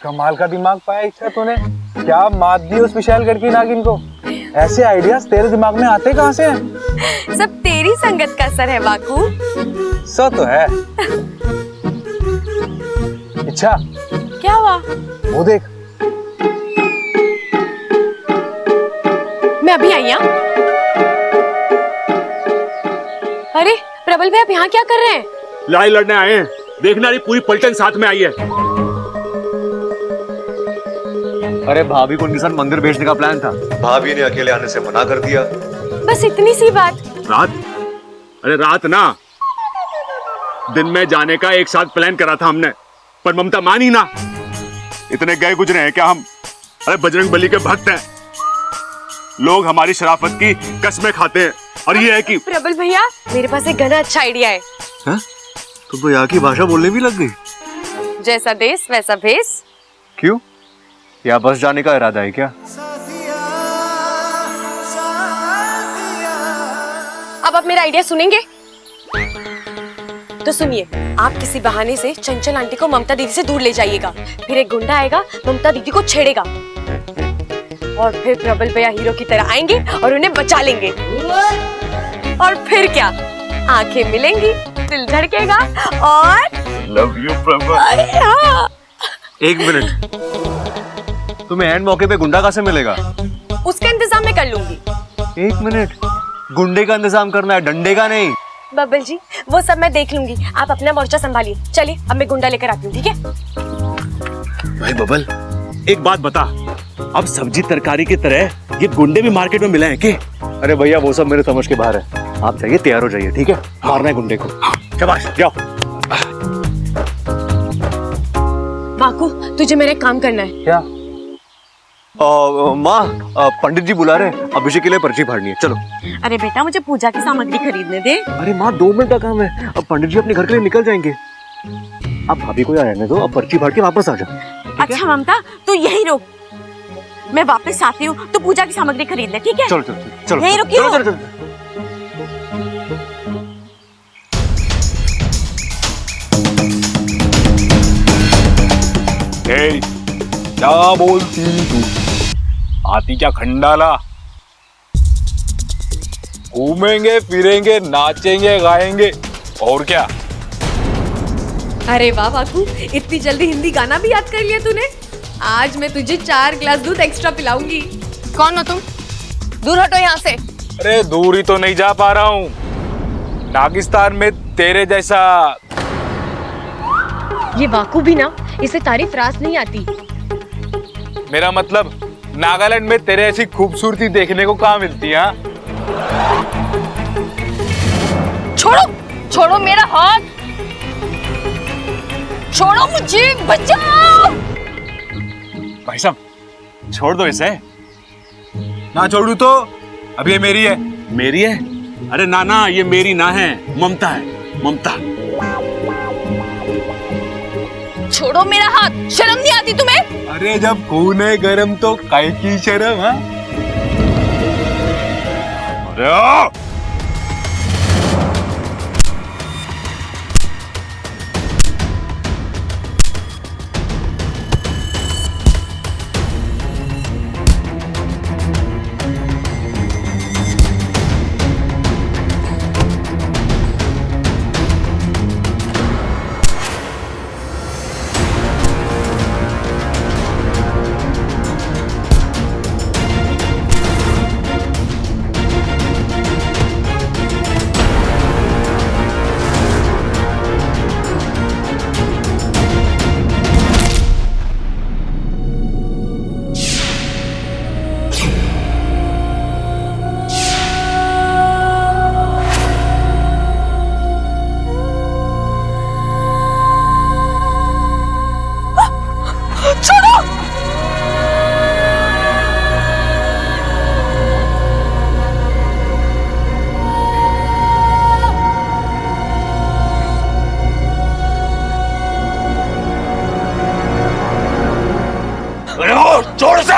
कमाल का दिमाग पाया इच्छा तूने। क्या मात दी उस विशाल करके नागिन को। ऐसे आइडियाज तेरे दिमाग में आते कहाँ से हैं? सब तेरी संगत का असर है वाकू। सो तो है। इच्छा, क्या हुआ? वो देख। मैं अभी आई हूँ। अरे प्रबल भैया, आप यहाँ क्या कर रहे हैं? लड़ाई लड़ने आए हैं। देखना, रही पूरी पलटन साथ में आई है। अरे भाभी को उनके साथ मंदिर भेजने का प्लान था, भाभी ने अकेले आने से मना कर दिया। बस इतनी सी बात। रात? अरे रात ना, दिन में जाने का एक साथ प्लान करा था हमने, पर ममता मानी ना। इतने गए गुजरे हैं क्या हम? अरे बजरंग बली के भक्त हैं लोग, हमारी शराफत की कस्में खाते हैं। और ये है कि प्रबल भैया, मेरे पास एक घना अच्छा आइडिया है। हाँ? तुम तो यहाँ की भाषा बोलने भी लग गई। जैसा देश वैसा भेष। क्यों? या बस जाने का इरादा है क्या? अब आप मेरा आइडिया सुनेंगे? तो सुनिए, आप किसी बहाने से चंचल आंटी को ममता दीदी से दूर ले जाइएगा। फिर एक गुंडा आएगा, ममता दीदी को छेड़ेगा, और फिर प्रबल भैया हीरो की तरह आएंगे और उन्हें बचा लेंगे। और फिर क्या, आंखें मिलेंगी, दिल धड़केगा और लव यू प्रबल। हाँ। एक मिनट, तुम्हें एंड मौके पे गुंडा कहाँ से मिलेगा? उसका इंतजाम मैं कर लूंगी। एक मिनट, गुंडे का इंतजाम करना है, डंडे का नहीं। बबल जी, वो सब मैं देख लूंगी, आप अपना मोर्चा संभालिए। चलिए, अब मैं गुंडा लेकर आती हूँ, ठीक है? भाई बबल, एक बात बता, अब सब्जी तरकारी की तरह ये गुंडे भी मार्केट में मिले हैं क्या? अरे भैया, वो सब मेरे समझ के बाहर है। आप जाइए, तैयार हो जाइए, ठीक है? मारना है गुंडे को। शाबाश, जाओ। बाकू, तुझे मेरा एक काम करना है। क्या? माँ, पंडित जी बुला रहे हैं, अभिषेक के लिए पर्ची फाड़नी है, चलो। अरे बेटा, मुझे पूजा की सामग्री खरीदने दे। अरे माँ, 2 मिनट का काम है, अब पंडित जी अपने घर के लिए निकल जाएंगे। अब भाभी को यहाँ रहने दो, अब पर्ची फाड़ के वापस आ जाओ। अच्छा ममता, तू यही रुक, मैं वापस आती हूँ, तो पूजा की सामग्री खरीद ले, ठीक है? चलो चलो चलो, यही रुकियो। चलो चलो चलो। हे, क्या बोलती तू? आती क्या खंडाला? घूमेंगे फिरेंगे, नाचेंगे गाएंगे, और क्या? अरे वाह बाकू, इतनी जल्दी हिंदी गाना भी याद कर लिया तूने। आज मैं तुझे 4 ग्लास दूध एक्स्ट्रा पिलाऊंगी। कौन हो तुम? दूर हटो यहाँ से। अरे दूर ही तो नहीं जा पा रहा हूँ, नागिस्तान में तेरे जैसा। ये बाकू भी ना, इसे तारीफ रास नहीं आती। मेरा मतलब, नागालैंड में तेरे ऐसी खूबसूरती देखने को कहाँ मिलती है? छोड़ो, छोड़ो मेरा हाथ, छोड़ो मुझे, बचाओ। भाई साहब, छोड़ दो इसे। ना छोड़ू तो? अब ये मेरी है। मेरी है? अरे ना ना, ये मेरी ना है, ममता है, ममता। छोड़ो मेरा हाथ, शर्म नहीं आती तुम्हें? अरे जब खून है गरम तो काय की शर्म? हाँ, अरे ओ! छोड़ से।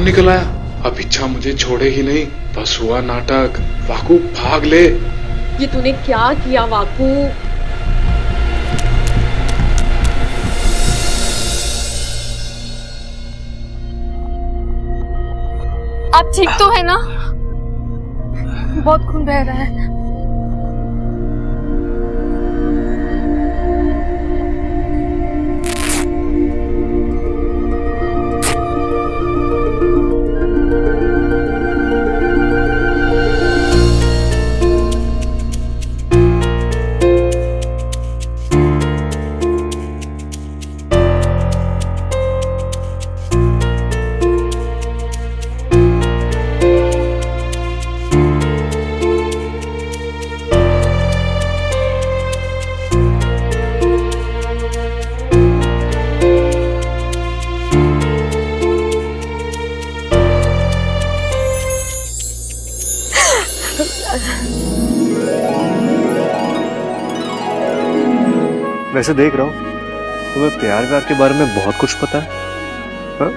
निकल आया। अब इच्छा मुझे छोड़ेगी नहीं, बस हुआ नाटक। वाकू भाग ले। ये तूने क्या किया वाकू? आप ठीक तो है ना? बहुत खून बह रहा है। वैसे देख रहा हूँ तुम्हें प्यार व्यार के बारे में बहुत कुछ पता है, हाँ?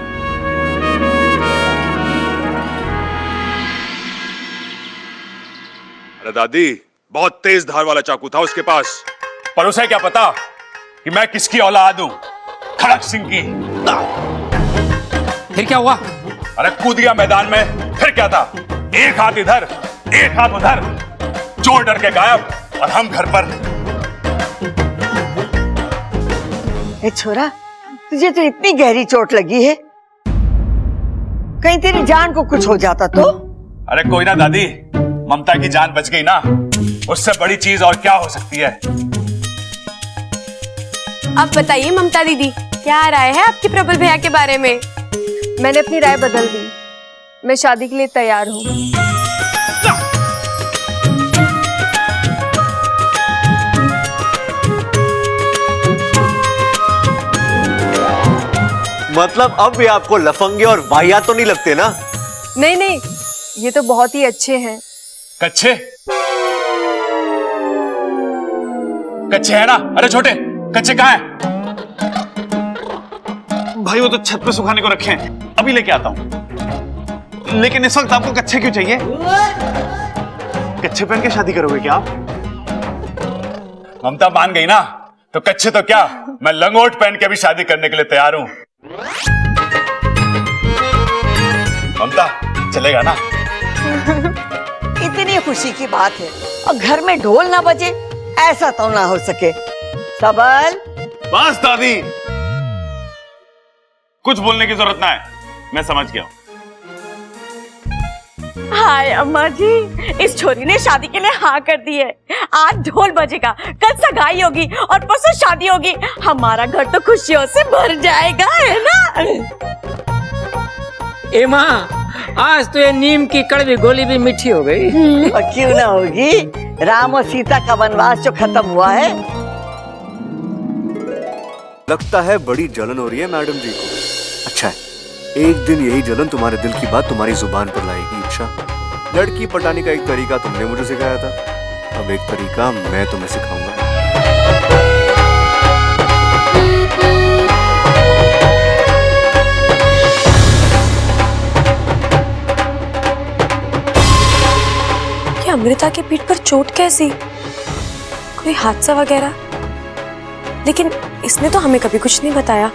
अरे दादी, बहुत तेज धार वाला चाकू था उसके पास, पर उसे क्या पता कि मैं किसकी औलाद हूं, खड़क सिंह की। फिर क्या हुआ? अरे कूद गया मैदान में, फिर क्या था, एक हाथ इधर एक हाथ उधर, चोर डर के गायब और हम घर पर। ए छोरा, तुझे तो इतनी गहरी चोट लगी है, कहीं तेरी जान को कुछ हो जाता तो? अरे कोई ना दादी, ममता की जान बच गई ना, उससे बड़ी चीज और क्या हो सकती है। अब बताइए ममता दीदी, क्या राय है आपकी प्रबल भैया के बारे में? मैंने अपनी राय बदल दी, मैं शादी के लिए तैयार हूँ। मतलब अब भी आपको लफंगे और वाहियात तो नहीं लगते ना? नहीं नहीं, ये तो बहुत ही अच्छे हैं। कच्चे कच्चे है ना? अरे छोटे कच्चे कहाँ हैं? भाई वो तो छत पे सुखाने को रखे हैं, अभी लेके आता हूँ। लेकिन इस वक्त आपको कच्चे क्यों चाहिए? कच्चे पहन के शादी करोगे क्या आप? ममता मान गई ना, तो कच्चे तो क्या, मैं लंगोट पहन के भी शादी करने के लिए तैयार हूं। ममता चलेगा ना? इतनी खुशी की बात है और घर में ढोल ना बजे, ऐसा तो ना हो सके। सबल, बस दादी, कुछ बोलने की जरूरत ना है, मैं समझ गया हूं। हाय अम्मा जी, इस छोरी ने शादी के लिए हाँ कर दी है। आज ढोल बजेगा, कल सगाई होगी और परसों शादी होगी। हमारा घर तो खुशियों से भर जाएगा, है ना? ए माँ, आज तो ये नीम की कड़वी गोली भी मीठी हो गई। और क्यों ना होगी, राम और सीता का वनवास जो खत्म हुआ है। लगता है बड़ी जलन हो रही है मैडम जी को। अच्छा है, एक दिन यही जलन तुम्हारे दिल की बात तुम्हारी जुबान पर लाएगी। अच्छा, लड़की पटाने का एक तरीका तुमने मुझे सिखाया था, अब एक तरीका मैं तुम्हें सिखाऊंगा। ये अमृता के पीठ पर चोट कैसी? कोई हादसा वगैरह? लेकिन इसने तो हमें कभी कुछ नहीं बताया।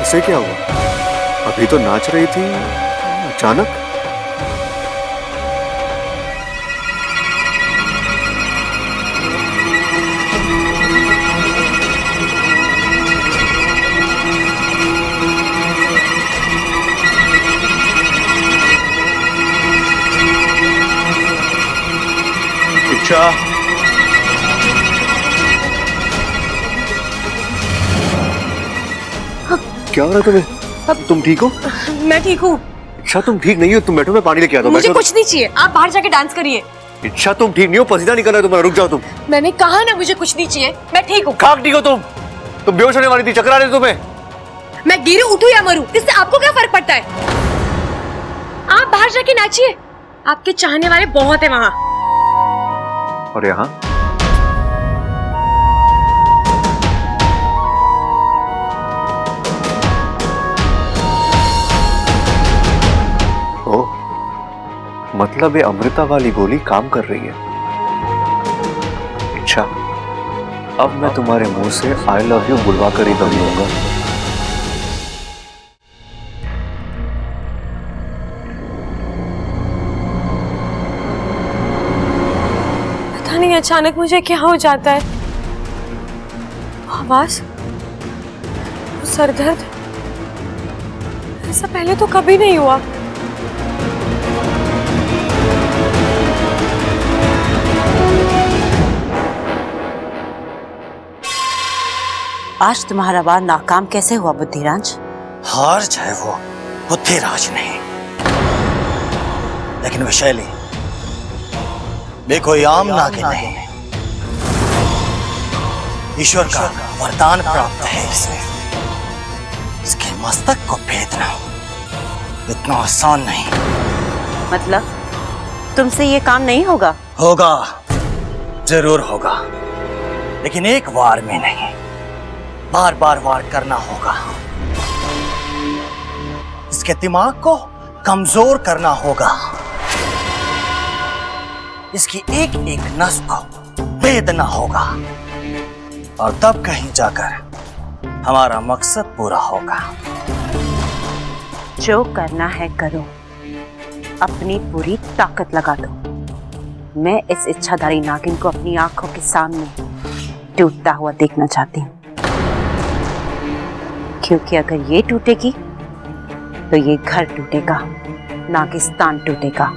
इसे क्या हुआ? अभी तो नाच रही थी, अचानक? इच्छा, क्या हो रहा है तुम्हें? तुम ठीक हो? मैं ठीक हूँ। इच्छा तुम ठीक नहीं हो, तुम बैठो, मैं पानी लेके आता हूँ। मुझे बैठो। कुछ नहीं चाहिए, आप बाहर जाके डांस करिए। इच्छा तुम ठीक नहीं हो, पसीना निकल रहा है तुम्हारा, रुक जाओ तुम। मैंने कहा ना मुझे कुछ नहीं चाहिए, मैं ठीक हूँ। खाक ठीक हो तुम बेहोश होने वाली थी, चक्कर आ रहे थे तुम्हें। मैं गिरूं उठूं या मरूं, इससे आपको क्या फर्क पड़ता है? आप बाहर जाके नाचिए, आपके चाहने वाले बहुत है वहां। और यहाँ ओ, मतलब ये अमृता वाली गोली काम कर रही है। अच्छा, अब मैं तुम्हारे मुंह से आई लव यू बुलवा कर ही दम लूंगा। पता नहीं अचानक मुझे क्या हो जाता है। आवाज, सर दर्द, ऐसा पहले तो कभी नहीं हुआ। आज तुम्हारा वार नाकाम कैसे हुआ बुद्धिराज? हार चाहे वो बुद्धिराज नहीं, लेकिन विशैली वे कोई आम नागिन नहीं, ईश्वर का वरदान प्राप्त है इसे। इसके मस्तक को भेदना इतना आसान नहीं। मतलब तुमसे ये काम नहीं होगा? होगा, जरूर होगा, लेकिन एक वार में नहीं, बार बार वार करना होगा। इसके दिमाग को कमजोर करना होगा, इसकी एक एक नस को भेदना होगा, और तब कहीं जाकर हमारा मकसद पूरा होगा। जो करना है करो, अपनी पूरी ताकत लगा दो। मैं इस इच्छाधारी नागिन को अपनी आंखों के सामने टूटता हुआ देखना चाहती हूँ, क्योंकि अगर ये टूटेगी तो ये घर टूटेगा, नागिस्तान टूटेगा,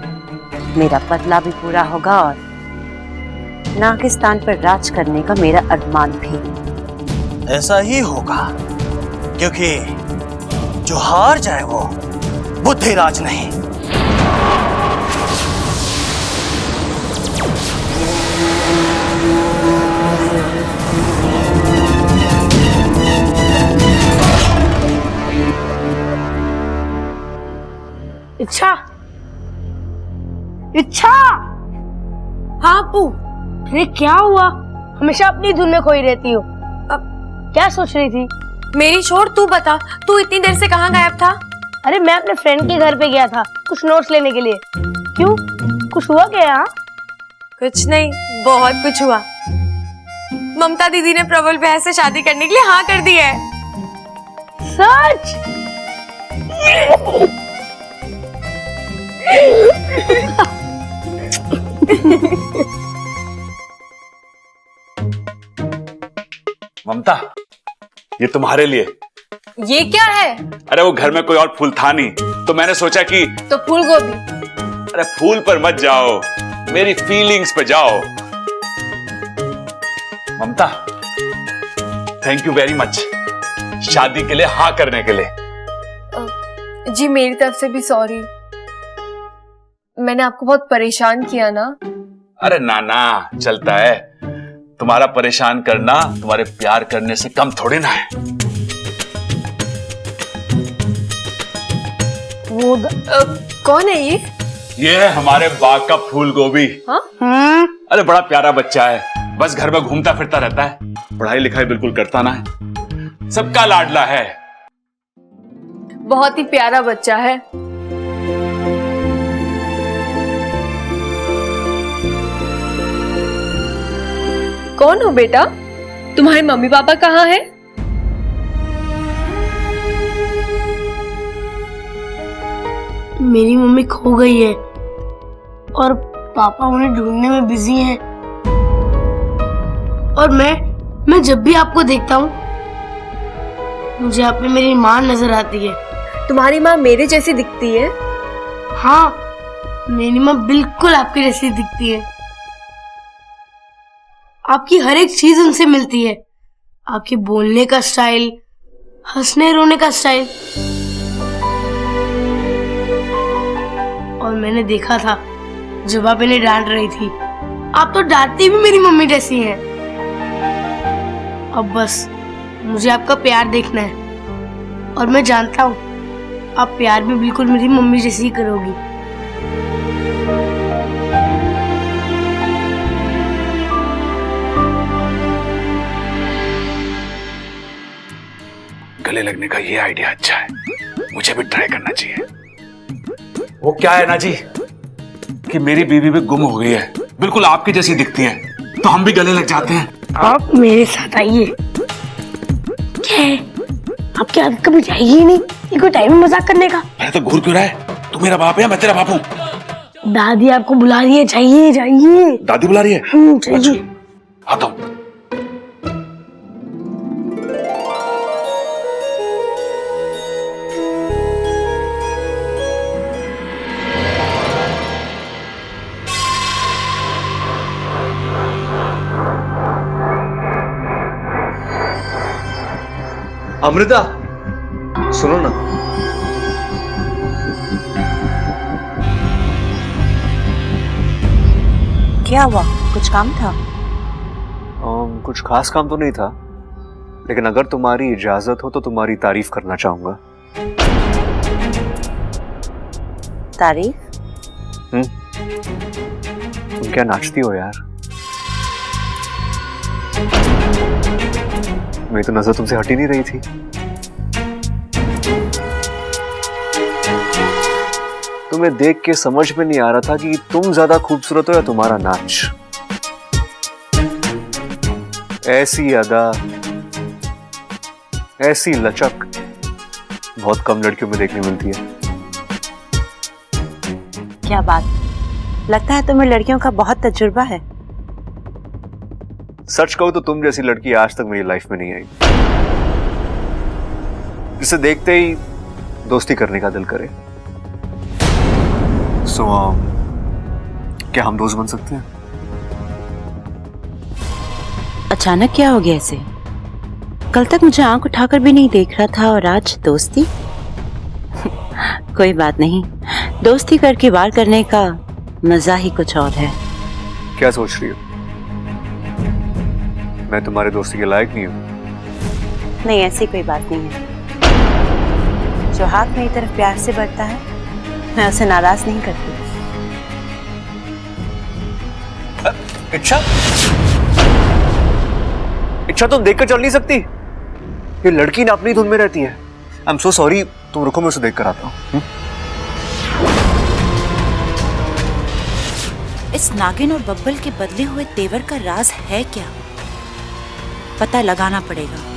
मेरा बदला भी पूरा होगा और नागिस्तान पर राज करने का मेरा अरमान भी। ऐसा ही होगा, क्योंकि जो हार जाए वो बुद्धिराज नहीं। इच्छा, इच्छा। हाँ अप्पू। अरे क्या हुआ? हमेशा अपनी धुन में खोई रहती हो। अब क्या सोच रही थी? मेरी छोड़, तू बता, तू इतनी देर से कहाँ गायब था? अरे मैं अपने फ्रेंड के घर पे गया था कुछ नोट्स लेने के लिए। क्यों, कुछ हुआ क्या यहाँ? कुछ नहीं, बहुत कुछ हुआ। ममता दीदी ने प्रबल भैया से शादी करने के लिए हाँ कर दी है। सच? ममता, ये तुम्हारे लिए। ये क्या है? अरे वो घर में कोई और फूल था नहीं, तो मैंने सोचा कि तो फूल गोभी। अरे फूल पर मत जाओ, मेरी फीलिंग्स पे जाओ। ममता, थैंक यू वेरी मच शादी के लिए हाँ करने के लिए। जी मेरी तरफ से भी सॉरी, मैंने आपको बहुत परेशान किया ना। अरे ना, चलता है। तुम्हारा परेशान करना तुम्हारे प्यार करने से कम थोड़ी ना है। वो कौन है ये? ये है हमारे बाग का फूल गोभी। हाँ? अरे बड़ा प्यारा बच्चा है, बस घर में घूमता फिरता रहता है, पढ़ाई लिखाई बिल्कुल करता ना है, सबका लाडला है। बहुत ही प्यारा बच्चा है। कौन हो बेटा? तुम्हारे मम्मी पापा कहाँ हैं? मेरी मम्मी खो गई है और पापा उन्हें ढूंढने में बिजी हैं। और मैं जब भी आपको देखता हूँ मुझे आप में मेरी माँ नजर आती है। तुम्हारी माँ मेरे जैसी दिखती है? हाँ, मेरी माँ बिल्कुल आपके जैसी दिखती है। आपकी हर एक चीज उनसे मिलती है। आपके बोलने का स्टाइल, हंसने रोने का स्टाइल। और मैंने देखा था जब आप इन्हें डांट रही थी, आप तो डांटती भी मेरी मम्मी जैसी हैं। अब बस मुझे आपका प्यार देखना है और मैं जानता हूँ आप प्यार भी बिल्कुल मेरी मम्मी जैसी ही करोगी। गले लगने का ये आइडिया अच्छा है, मुझे भी ट्राई करना चाहिए। वो क्या है ना जी कि मेरी बीवी भी गुम हो गई है, बिल्कुल आपकी जैसी दिखती है, तो हम भी गले लग जाते हैं। आप मेरे साथ आइए। क्या है, आपकी आदत कभी जाएगी ही नहीं, ये कोई टाइम है मजाक करने का। अरे तो घूर क्यों रहा है? तू मेरा बाप है, मैं तेरा बाप हूँ। दादी आपको बुला रही है, जाइए जाइए। दादी बुला रही है? जाइए। आता हूँ। अमृता, सुनो ना। क्या हुआ, कुछ काम था? कुछ खास काम तो नहीं था, लेकिन अगर तुम्हारी इजाजत हो तो तुम्हारी तारीफ करना चाहूंगा। तारीफ? तुम क्या नाचती हो यार? मेरी तो नजर तुमसे हट ही नहीं रही थी। तुम्हें देख के समझ में नहीं आ रहा था कि तुम ज्यादा खूबसूरत हो या तुम्हारा नाच। ऐसी अदा, ऐसी लचक बहुत कम लड़कियों में देखने मिलती है। क्या बात, लगता है तुम्हें लड़कियों का बहुत तजुर्बा है। सच कहूं तो तुम जैसी लड़की आज तक मेरी लाइफ में नहीं आई, जिसे देखते ही दोस्ती करने का दिल करे। सो क्या हम दोस्त बन सकते हैं? अचानक क्या हो गया इसे? कल तक मुझे आंख उठाकर भी नहीं देख रहा था और आज दोस्ती? कोई बात नहीं, दोस्ती करके वार करने का मजा ही कुछ और है। क्या सोच रही हो? मैं तुम्हारे दोस्ती के लायक नहीं हूं? नहीं, ऐसी कोई बात नहीं है। जो हाथ मेरी तरफ प्यार से बढ़ता है, मैं उसे नाराज नहीं करती। इच्छा तुम देखकर चल नहीं सकती? ये लड़की ना अपनी धुन में रहती है। आई एम सो सॉरी, तुम रुको, मैं उसे देख कर आता हूँ। इस नागिन और बब्बल के बदले हुए तेवर का राज है क्या? पता लगाना पड़ेगा।